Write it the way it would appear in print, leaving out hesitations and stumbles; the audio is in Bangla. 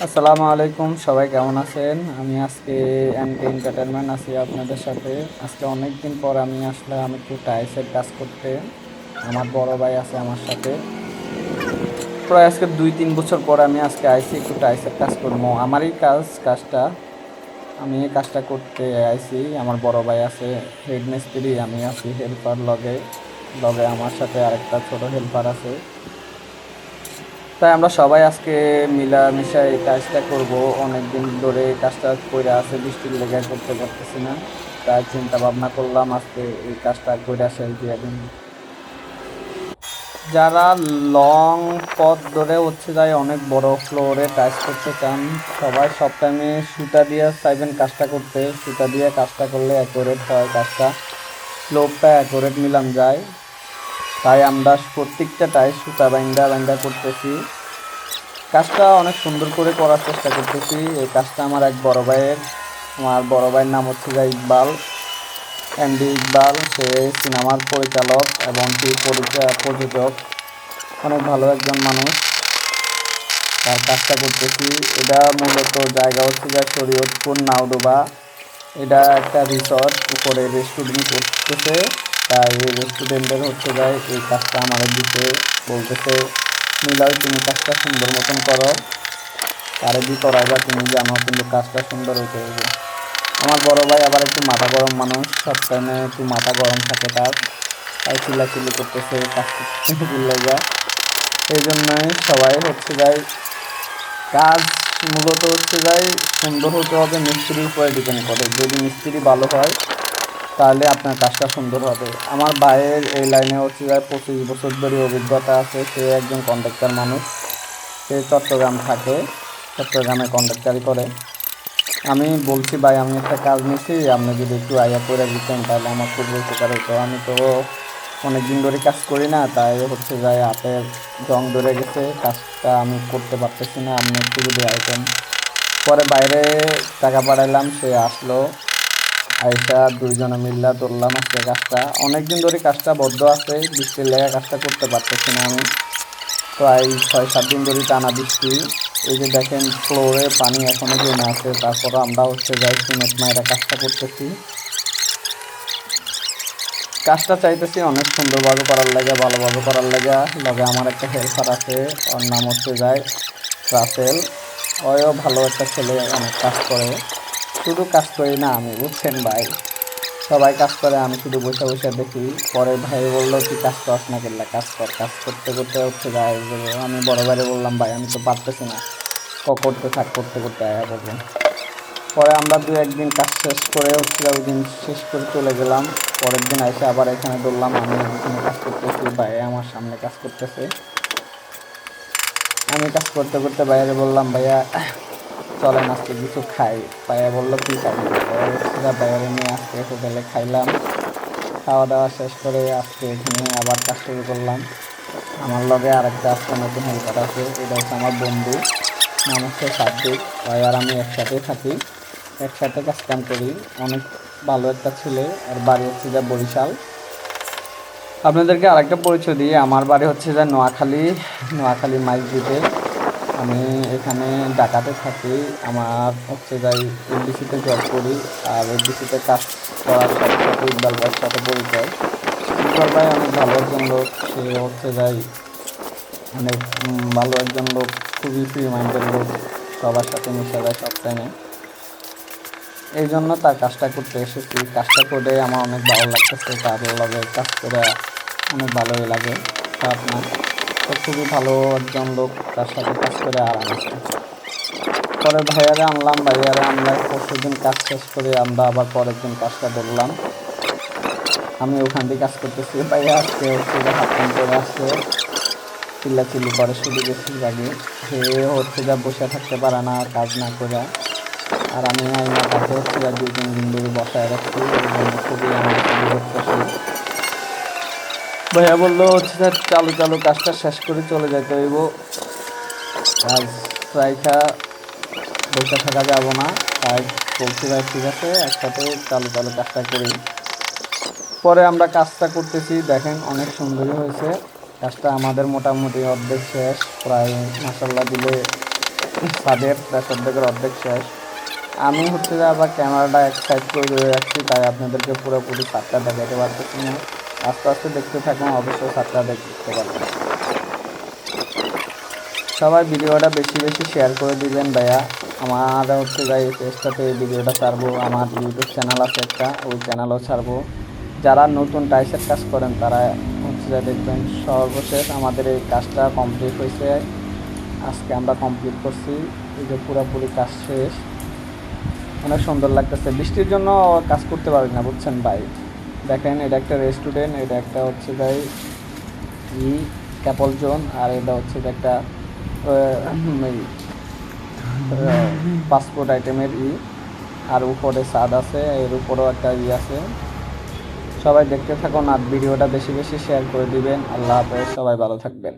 আসসালামু আলাইকুম, সবাই কেমন আছেন? আমি আজকে এমকে এন্টারটেনমেন্ট আছি আপনাদের সাথে। আজকে অনেক দিন পর আমি আসলাম একটু টাইলসের কাজ করতে। আমার বড় ভাই আছে আমার সাথে। প্রায় আজকে 2-3 বছর পর আমি আজকে আইছি একটু টাইলসের কাজ করবো। আমারই কাজটা আমি এই কাজটা করতে আইছি। আমার বড় ভাই আছে হেড মিস্ত্রি, আমি আছি হেল্পার লগে। লগে আমার সাথে আরেকটা ছোট হেল্পার আছে। তাই আমরা সবাই আজকে মিলামিশা এই কাজটা করব। অনেকদিন ধরে এই কাজটা কইরা আছে, বৃষ্টির লেগে করতে পারতেছি না। তাই চিন্তা ভাবনা করলাম আজকে এই কাজটা কইরা শেষ দিয়ে দিন। যারা লং পথ ধরে যায় অনেক বড় ফ্লোরে টাইলস করতে চান, সবাই সব টাইমে সুতা দিয়ে চাইবেন কাজটা করতে। সুতা দিয়ে কাজটা করলে অ্যাকুরেট হয় কাজটা, স্লোপটা অ্যাকুরেট মিলান যায়। তাই আমরা প্রত্যেকটা টাইলস সুতা বাইন্দা বাইন্দা করতেছি। কাজটা অনেক সুন্দর করে করার চেষ্টা করতেছি। এই কাজটা আমার এক বড় ভাইয়ের। আমার বড় ভাইয়ের নাম হচ্ছে যে ইকবাল, এমডি ইকবাল। সে সিনেমার পরিচালক এবং কি প্রযোজক, অনেক ভালো একজন মানুষ। তার কাজটা করতেছি। এটা মূলত জায়গা হচ্ছে যে শরীয়তপুর নাওডোবা। এটা একটা রিসর্ট, উপরে রেস্টুরেন্ট করতেছে। তাই এই রেস্টুরেন্টের হচ্ছে যায় এই কাজটা আমাদের দিতে বলতেছে, মিলাই তুমি কাজটা সুন্দর মতন করো, তারে দি করাইবা তুমি জানো, কিন্তু কাজটা সুন্দর হইতে হবে। আমার বড় ভাই আবার একটু মাথা গরম মানুষ, সব টাইমে একটু মাথা গরম থাকে তার। তাই চিল্লাচিল্লি করতেছে কাজ করতে চিল্লাইয়া। এই জন্যই সবাই হচ্ছে যাই কাজ মূলত হচ্ছে যাই সুন্দর হতে হবে, মিস্ত্রির উপরে ডিপেন্ড করে। যদি মিস্ত্রি ভালো হয় তাহলে আপনার কাজটা সুন্দর হবে। আমার ভাইয়ের এই লাইনে হচ্ছে যায় 25 বছর ধরে অভিজ্ঞতা আছে। সে একজন কন্ট্রাক্টর মানুষ। সে চট্টগ্রাম থাকে, চট্টগ্রামে কন্ট্রাক্টারি করে। আমি বলছি ভাই আমি একটা কাজ নিছি, আপনি যদি একটু আইয়া করে দিতেন তাহলে আমার খুব উপকার হতো। আমি তো অনেক দিন ধরে কাজ করি না, তাই হচ্ছে যায় হাতের জং ধরে গেছে, কাজটা আমি করতে পারতেছি না, আপনি একটু যদি আইতেন। পরে বাইরে টাকা পাঠাইলাম, সে আসলো। আইসা দুইজনে মিল্লা ধরলাম আজকে কাজটা। অনেক দিন ধরে কাজটা বদ্ধ আছে, বৃষ্টির লেগে কাজটা করতে পারতেছি না আমি। প্রায় 6-7 দিন ধরে টানা বৃষ্টি। এই যে দেখেন ফ্লোরে পানি এখনো জমে আছে, তারপর আমরা হচ্ছে যাই সিমেন্ট মাইরা কাজটা করতেছি। কাজটা চাইতেছি অনেক সুন্দরভাবে করার লাগে, ভালোভাবে করার লাগে। লগে আমার একটা হেল্পার আছে, ওর নাম হচ্ছে যায় রাসেল। ওও ভালো একটা ছেলে, অনেক কাজ করে। শুধু কাজ করি না আমি, বুঝছেন ভাই, সবাই কাজ করে, আমি শুধু বসে বসে দেখি। পরে ভাই বললো তুই কাজ করস না কেন, কাজ কর। কাজ করতে করতে হচ্ছে যায় আমি বড় ভাইরে বললাম ভাই আমি তো পারতেছি না, করতে থাক, করতে করতে আয়া পড়বো। পরে আমরা 2-1 দিন কাজ শেষ করে হচ্ছে ওই দিন শেষ করে চলে গেলাম। পরের দিন এসে আবার এখানে ধরলাম, আমি এখানে কাজ করতেছি, ভাই আমার সামনে কাজ করতেছে। আমি কাজ করতে করতে বাইরে বললাম ভাইয়া চলেন আজকে কিছু খাই। ভাইয়া বললো কি খাবি? পরে হচ্ছে বাইরে নিয়ে আজকে হোটেলে খাইলাম। খাওয়া দাওয়া শেষ করে আজকে এখানে আবার কাজ শুরু করলাম। আমার লগে আরেকটা আজকে নতুন হেল্পার আছে, এটা হচ্ছে আমার বন্ধু, নাম হচ্ছে সাব্বির। ভাই আর আমি একসাথেই থাকি, একসাথে কাজ কাম করি। অনেক ভালো একটা ছেলে। আর বাড়ি হচ্ছে যে বরিশাল। আপনাদেরকে আরেকটা পরিচয় দিই, আমার বাড়ি হচ্ছে যে নোয়াখালী, নোয়াখালী মাইজদ্বীপে। আমি এখানে ঢাকাতে থাকি। আমার হচ্ছে যাই এফডিসিতে জব করি। আর এফডিসিতে কাজ করার সাথে সাথে ইকবাল ভাইয়ের সাথে পরিচয়। ইকবাল ভাই অনেক ভালো একজন লোক। সে হচ্ছে যাই অনেক ভালো একজন লোক, খুবই ফ্রি মাইন্ডের লোক, সবার সাথে মিশে যায় সব টাইমে। এই জন্য তার কাজটা করতে এসেছি। কাজটা করে আমার অনেক ভালো লাগতেছে, তার লগে কাজ করে অনেক ভালোই লাগে, খারাপ না। তো খুবই ভালো একজন লোক, তার সাথে কাজ করে আরাম আছে। পরে ভাইয়ারে আনলাম, ভাইয়ারে আনলে পরশু দিন কাজ শেষ করে আমরা আবার পরের দিন কাজটা ধরলাম। আমি ওখান দিয়ে কাজ করতেছি, ভাইয়া আজকে হচ্ছে যে হাফ প্যান্ট পরে আসছে, চিল্লাচিল্লি করে শুধু বেশিরভাগই। সে হচ্ছে যা বসে থাকতে পারে না কাজ না করে। আর আমি আইনা তাকে হচ্ছে যা 2-3 দিন ধরে বসায় রাখছি, এই জন্য খুবই আমার উপর বিরক্ত সে। ভাইয়া বললো হচ্ছে যে চালু চালু কাজটা শেষ করে চলে যেতে হইব, কাজ রাইখা বসে থাকা যাব না। তাই বলছি ভাই ঠিক আছে, একসাথে চালু চালু কাজটা করি। পরে আমরা কাজটা করতেছি, দেখেন অনেক সুন্দরই হয়েছে কাজটা। আমাদের মোটামুটি অর্ধেক শেষ প্রায়, মাসাল্লাহ দিলে ছাদের প্লাস অর্ধেকের অর্ধেক শেষ। আমি হচ্ছে যে আবার ক্যামেরাটা এক সাইড করে ধরে রাখছি, তাই আপনাদেরকে পুরোপুরি ছাদটা দেখাতে পারতেছি না। আস্তে আস্তে দেখতে থাকুন, অবশ্যই ছাদটা দেখতে পারবেন। সবাই ভিডিওটা বেশি বেশি শেয়ার করে দিবেন ভাইয়া। আমার হচ্ছে যাই পেজটাতে এই ভিডিওটা ছাড়বো, আমার ইউটিউব চ্যানেল আছে একটা, ওই চ্যানেলও ছাড়বো। যারা নতুন টাইসের কাজ করেন তারা হচ্ছে যে দেখবেন। সর্বশেষ আমাদের এই কাজটা কমপ্লিট হয়েছে, আজকে আমরা কমপ্লিট করছি। এই যে পুরোপুরি কাজ শেষ, অনেক সুন্দর লাগতেছে। বৃষ্টির জন্য কাজ করতে পারি না বুঝছেন ভাই। দেখেন এটা একটা রেস্টুরেন্ট, এটা একটা হচ্ছে যাই ক্যাপল জোন, আর এটা হচ্ছে যে একটা পাসপোর্ট আইটেমের আর উপরে ছাদ আছে, এর উপরেও একটা আছে। সবাই দেখতে থাকুন আর ভিডিওটা বেশি বেশি শেয়ার করে দিবেন। আল্লাহ হাফেজ, সবাই ভালো থাকবেন।